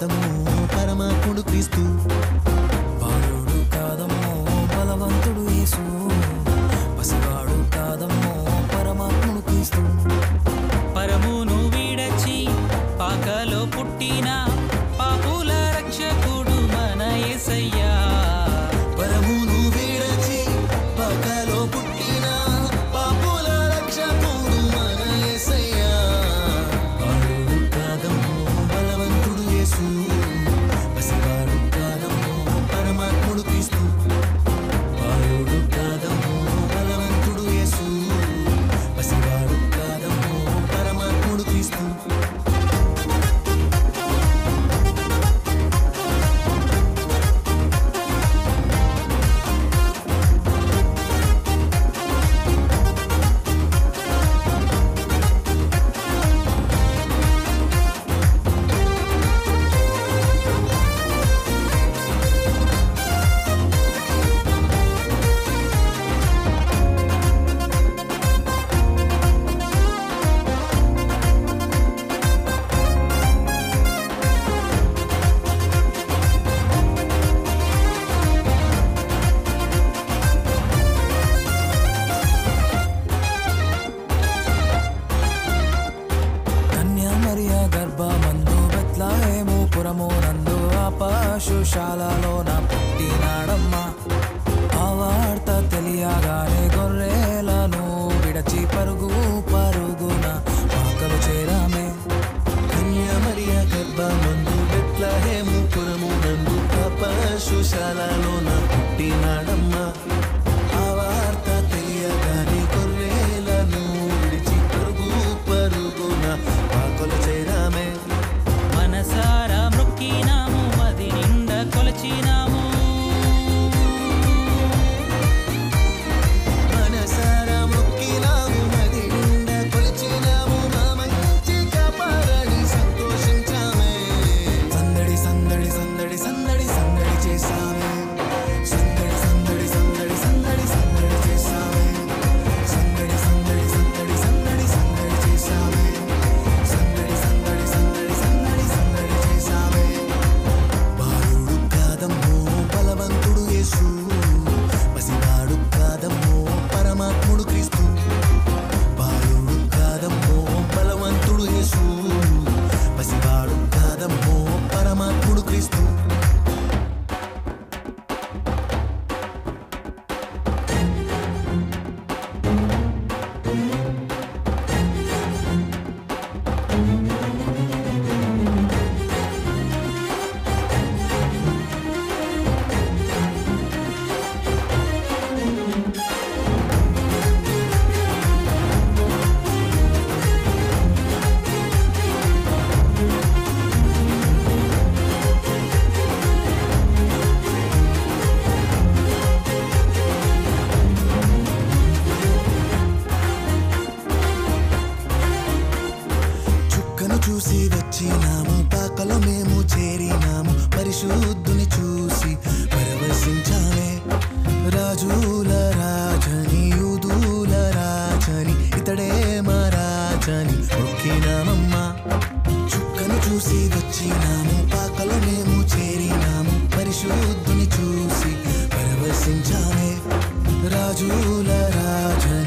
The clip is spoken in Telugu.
కాదమ్మో పరమాత్ముడు క్రీస్తు, బాలుడు కాదమ్మో బలవంతుడు యేసు, పసివాడు కాదమ్మో పరమాత్ముడు క్రీస్తు. పరమును విడచి పాకలో పుట్టిన పాపుల రక్షకుడు మన యేసయ్యా. పరమును విడచి పాకలో పుట్టిన పాపుల రక్షకుడు మన యేసయ్యా. బాలుడు కాదమ్మో బలవంతుడు యేసు, పసివాడు కాదమ్మో పరమాత్ముడు క్రీస్తు, బాలుడు కాదమ్మో బలవంతుడు యేసు, పసివాడు కాదమ్మో పరమాత్ముడు క్రీస్తు. పశుశాలలోన పుట్టినాడమ్మా. ఆ వార్త తెలియగానే గొర్రెలను విడచి పరుగు పరుగున పాకలు చేరామే. కన్యామరియ గర్భమందు బెత్లెహేము పురమునందు ఆ పశుశాలలోన పుట్టినాడమ్మా. ఆ వార్త తెలియగానే గొర్రెలను విడిచి పరుగు పరుగున పాకలు చేరామే. మనసారా మొక్కినాము, మది నిండా కొలచినాము, మనసారా మొక్కినాము, మది నిండా కొలిచినాము, మా మంచి కాపాడని సంతోషించామే. సందడి సందడి సందడి సందడి సందడి చేసామే, సందడి సందడి సందడి సందడి సందడి చేసామే, సందడి సందడి సందడి సందడి సందడి చేసామే, సందడి సందడి సందడి సందడి సందడి చేసామే. బాలుడు కాదమ్మో బలవంతుడు యేసు, పసివాడు కాదమ్మో పరమాత్ముడు క్రీస్తు, బాలుడు కాదమ్మో బలవంతుడు యేసు, పసివాడు కాదమ్మో పరమాత్ముడు క్రీస్తు. చుక్కను చూసి వచ్చినాము, పాకలో మేము చేరినాము, పరిశుద్ధుని చూసి పరవశించామే. రాజుల రాజని యూదుల రాజని ఇతడే మా రాజని మొక్కినామమ్మా. చుక్కను చూసి వచ్చినాము, పాకలో మేము చేరినాము, పరిశుద్ధుని చూసి పరవశించామే. రాజుల రాజని